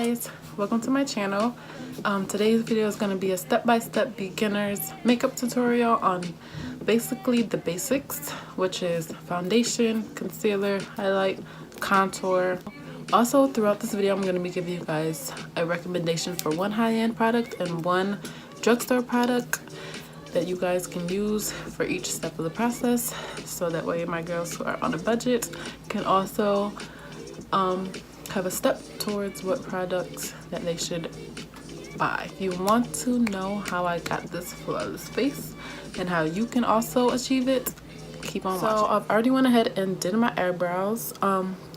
guys, welcome to my channel. Today's video is going to be a step-by-step beginner's makeup tutorial on basically the basics, which is foundation, concealer, highlight, contour. Also, throughout this video I'm going to be giving you guys a recommendation for one high-end product and one drugstore product that you guys can use for each step of the process, so that way my girls who are on a budget can also have a step towards what products that they should buy. If you want to know how I got this flawless face and how you can also achieve it, keep on watching. So I've already went ahead and did my eyebrows.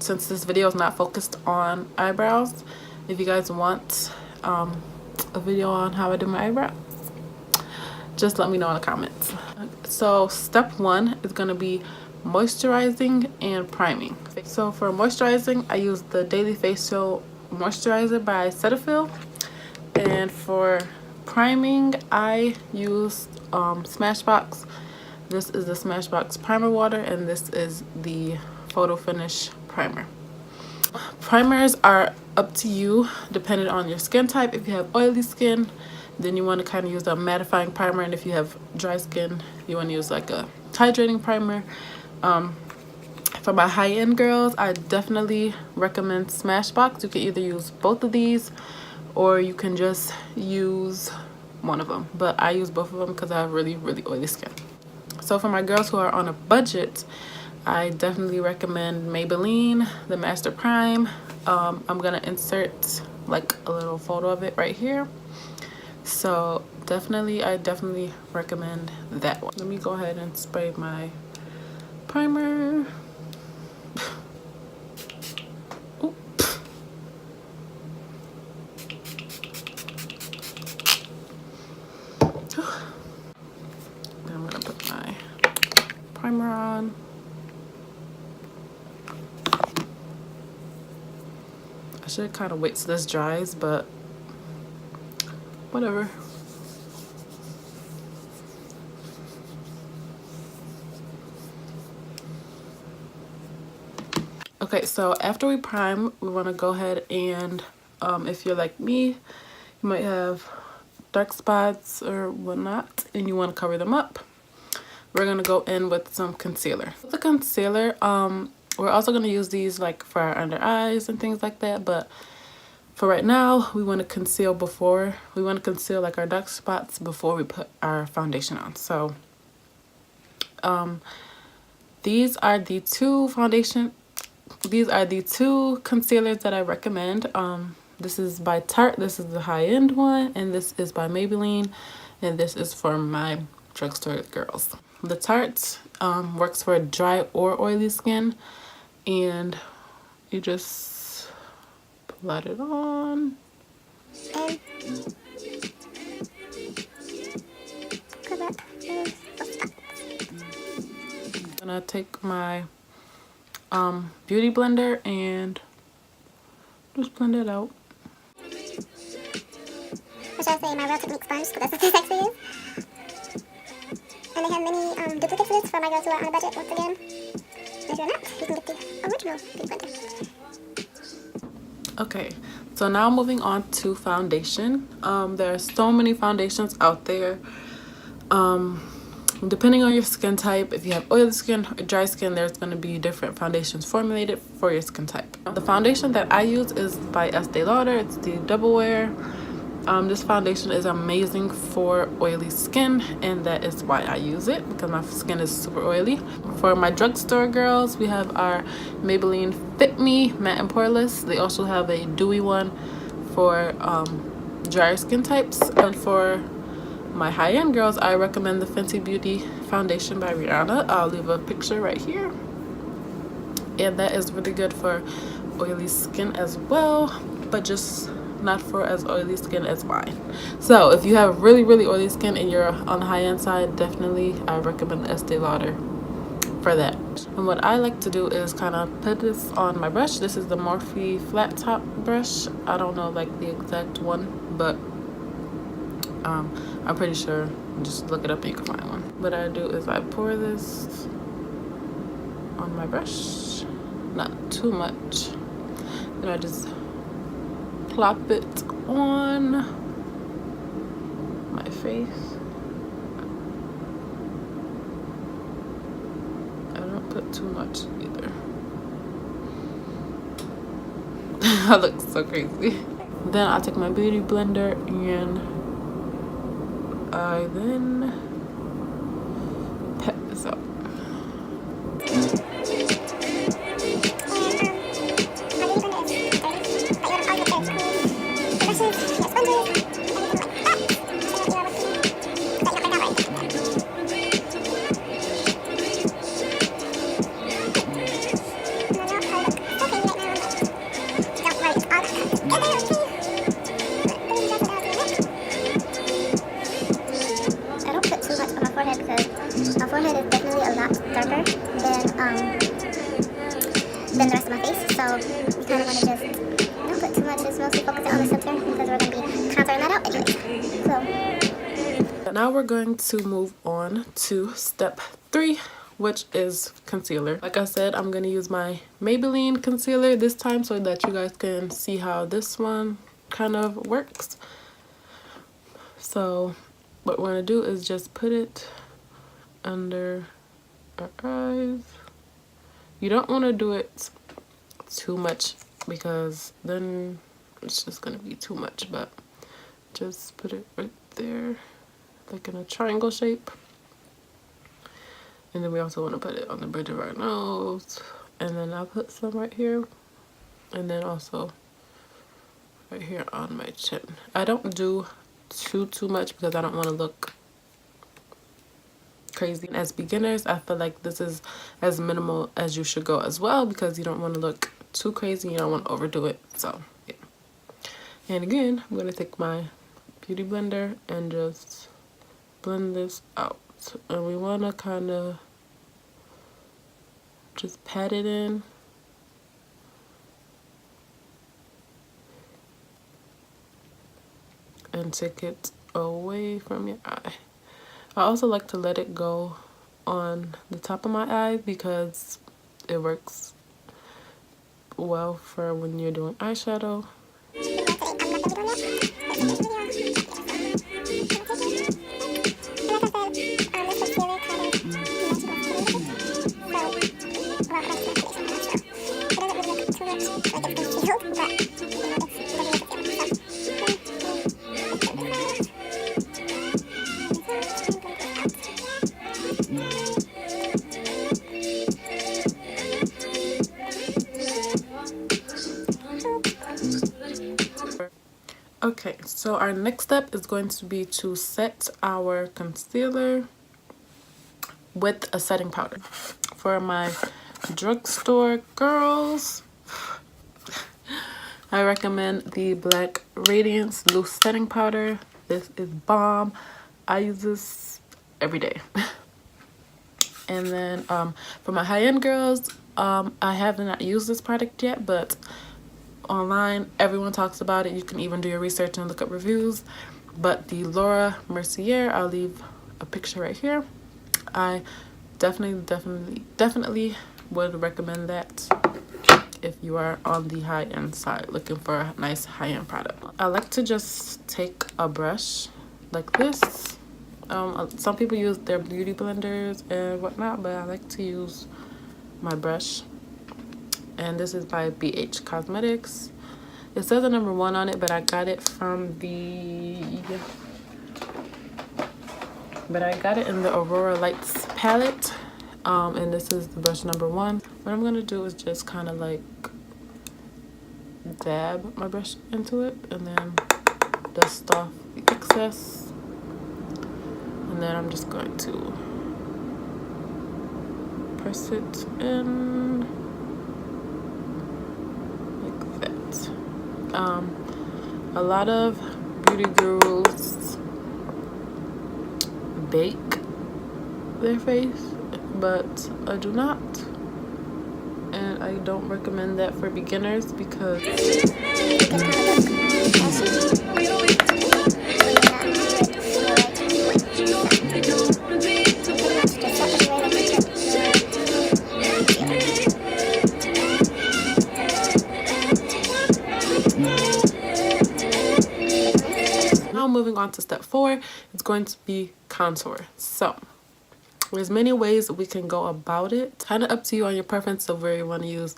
Since this video is not focused on eyebrows, if you guys want a video on how I do my eyebrows, just let me know in the comments. So step one is going to be moisturizing and priming. So for moisturizing, I use the Daily Facial Moisturizer by Cetaphil, and for priming I use Smashbox. This is the Smashbox Primer Water, and this is the Photo Finish Primer. Primers are up to you depending on your skin type. If you have oily skin, then you want to kind of use a mattifying primer, and if you have dry skin, you want to use like a hydrating primer. For my high-end girls, I definitely recommend Smashbox. You can either use both of these or you can just use one of them, but I use both of them because I have really oily skin. So for my girls who are on a budget, I definitely recommend Maybelline, the Master Prime. I'm gonna insert like a little photo of it right here. So I definitely recommend that one. Let me go ahead and spray my primer. Oop. Then I'm gonna put my primer on. I should kind of wait till this dries, but whatever. Okay, so after we prime, we want to go ahead and if you're like me, you might have dark spots or whatnot and you want to cover them up. We're going to go in with some concealer. With the concealer, we're also going to use these like for our under eyes and things like that, but for right now we want to conceal like our dark spots before we put our foundation on. So these are the two concealers that I recommend. This is by Tarte, this is the high-end one, and this is by Maybelline, and this is for my drugstore girls. The Tarte works for dry or oily skin, and you just plot it on. I'm gonna take my beauty blender and just blend it out. Or should I say my Real Technique sponge, because that's what this actually is. And they have many duplicates of this for my girls who are on a budget, once again. If you're not, you can get the original beauty blender. Okay, so now moving on to foundation. There are so many foundations out there. Depending on your skin type, if you have oily skin or dry skin, there's going to be different foundations formulated for your skin type. The foundation that I use is by Estée Lauder. It's the Double Wear. This foundation is amazing for oily skin, and that is why I use it, because my skin is super oily. For my drugstore girls, we have our Maybelline Fit Me Matte and Poreless. They also have a dewy one for drier skin types. And for my high-end girls, I recommend the Fenty Beauty Foundation by Rihanna. I'll leave a picture right here, and that is really good for oily skin as well, but just not for as oily skin as mine. So if you have really oily skin and you're on the high-end side, definitely I recommend the Estée Lauder for that. And what I like to do is kind of put this on my brush. This is the Morphe flat top brush. I don't know like the exact one, but I'm pretty sure. Just look it up and you can find one. What I do is I pour this on my brush, not too much, then I just plop it on my face. I don't put too much either. I look so crazy. Then I take my beauty blender and I then pat this up. Than the rest of my face, so we kind of want to just not put too much, just mostly focus it on the center because we're going to be contouring that out anyway. So now we're going to move on to step 3, which is concealer. Like I said, I'm going to use my Maybelline concealer this time so that you guys can see how this one kind of works. So what we're going to do is just put it under our eyes. You don't want to do it too much because then it's just going to be too much, but just put it right there, like in a triangle shape. And then we also want to put it on the bridge of our nose, and then I'll put some right here, and then also right here on my chin. I don't do too much because I don't want to look crazy. As beginners, I feel like this is as minimal as you should go as well, because you don't want to look too crazy, you don't want to overdo it. So yeah. And again, I'm going to take my beauty blender and just blend this out, and we want to kind of just pat it in. And take it away from your eye. I also like to let it go on the top of my eye because it works well for when you're doing eyeshadow. Okay, so our next step is going to be to set our concealer with a setting powder. For my drugstore girls, I recommend the Black Radiance Loose Setting Powder. This is bomb. I use this every day. And then for my high-end girls, I have not used this product yet, but online everyone talks about it. You can even do your research and look up reviews. But the Laura Mercier, I'll leave a picture right here. I definitely would recommend that if you are on the high-end side looking for a nice high-end product. I like to just take a brush like this. Some people use their beauty blenders and whatnot, but I like to use my brush. And this is by BH Cosmetics. It says a number 1 on it, but I got it from the in the Aurora Lights palette. And this is the brush number 1. What I'm gonna do is just kind of like dab my brush into it and then dust off the excess. And then I'm just going to press it in like that. A lot of beauty gurus bake their face, but I do not, and I don't recommend that for beginners because on to step 4. It's going to be contour. So there's many ways we can go about it. Kind of up to you on your preference of where you want to use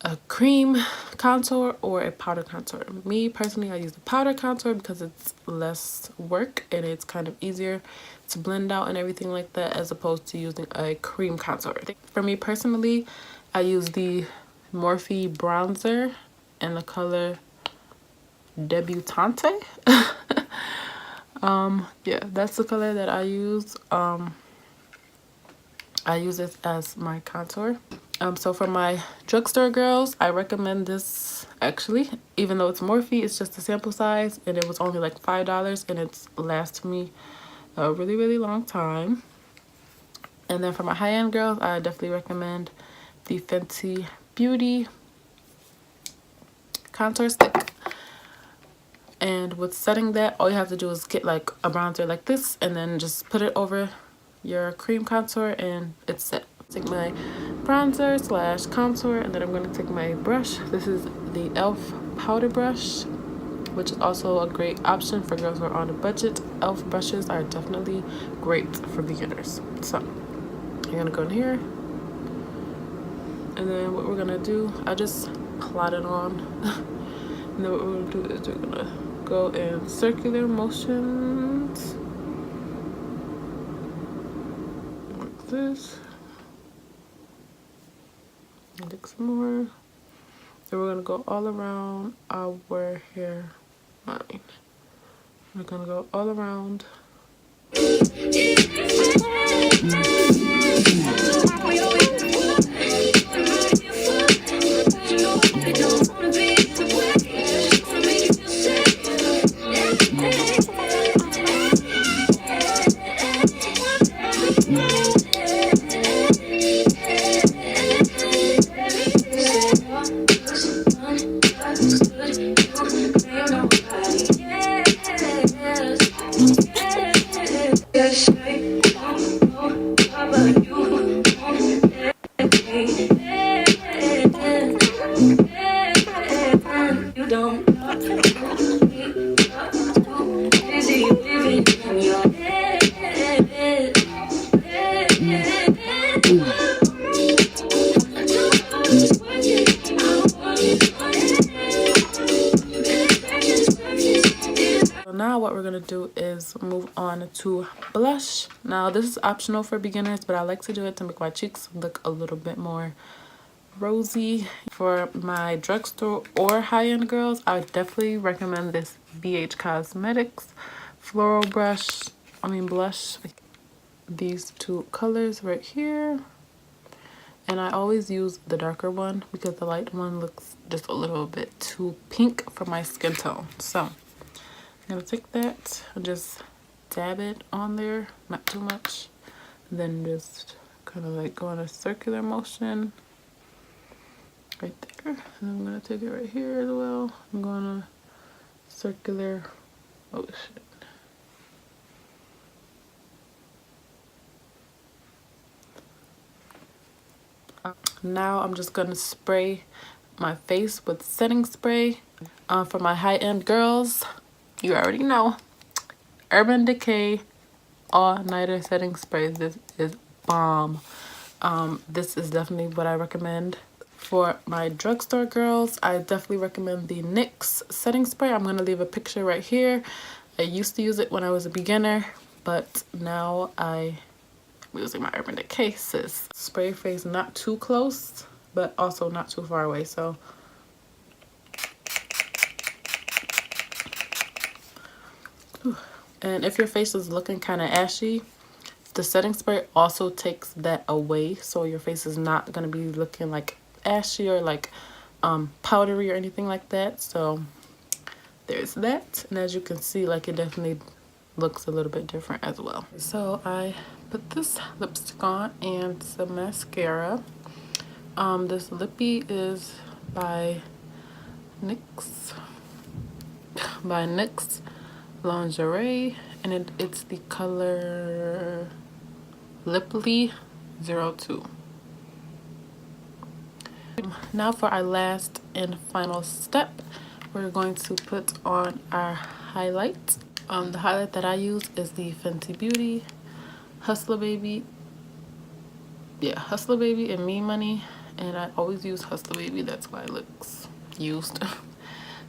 a cream contour or a powder contour. Me personally, I use the powder contour because it's less work and it's kind of easier to blend out and everything like that, as opposed to using a cream contour. For me personally, I use the Morphe bronzer in the color Debutante. Yeah, that's the color that I use. I use it as my contour. So for my drugstore girls, I recommend this actually, even though it's Morphe, it's just a sample size and it was only like $5 and it's lasted me a really, really long time. And then for my high-end girls, I definitely recommend the Fenty Beauty contour stick. And with setting that, all you have to do is get like a bronzer like this and then just put it over your cream contour and it's set. Take my bronzer slash contour and then I'm going to take my brush. This is the e.l.f. powder brush, which is also a great option for girls who are on a budget. e.l.f. brushes are definitely great for beginners. So you're going to go in here and then what we're going to do, I just plot it on. And then what we're going to do is we're going to go in circular motions like this. And take some more. Then we're gonna go all around our hairline. We're gonna go all around. Now what we're gonna do is move on to blush. Now this is optional for beginners, but I like to do it to make my cheeks look a little bit more rosy. For my drugstore or high-end girls, I would definitely recommend this BH Cosmetics Floral blush. These two colors right here. And I always use the darker one because the light one looks just a little bit too pink for my skin tone. So I'm gonna take that and just dab it on there, not too much. And then just kind of like go in a circular motion right there. And I'm gonna take it right here as well. I'm gonna circular motion. Now I'm just gonna spray my face with setting spray. For my high-end girls, you already know, Urban Decay All Nighter Setting Spray. This is bomb. This is definitely what I recommend. For my drugstore girls, I definitely recommend the NYX setting spray. I'm gonna leave a picture right here. I used to use it when I was a beginner, but now I'm using my Urban Decay sis. Spray face not too close, but also not too far away. So and if your face is looking kind of ashy, the setting spray also takes that away, so your face is not going to be looking like ashy or like powdery or anything like that. So there's that. And as you can see, like, it definitely looks a little bit different as well. So I put this lipstick on and some mascara. This Lipli is by NYX Lingerie, and it's the color Lipli 02. Now for our last and final step, we're going to put on our highlight. The highlight that I use is the Fenty Beauty Hustler Baby. Yeah, Hustler Baby and Me Money, and I always use Hustler Baby, that's why it looks used.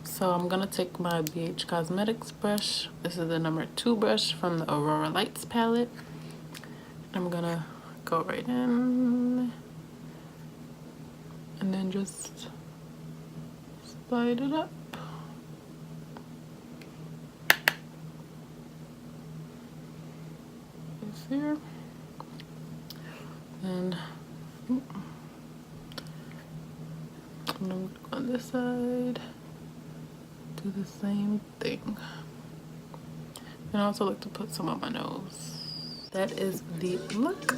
So I'm gonna take my BH Cosmetics brush. This is the number 2 brush from the Aurora Lights palette. I'm gonna go right in and then just slide it up. This here. And I'm gonna go on this side, do the same thing. And I also like to put some on my nose. That is the look.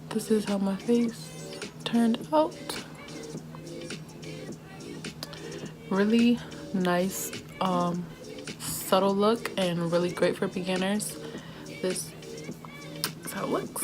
This is how my face turned out. Really nice, subtle look and really great for beginners. This is how it looks.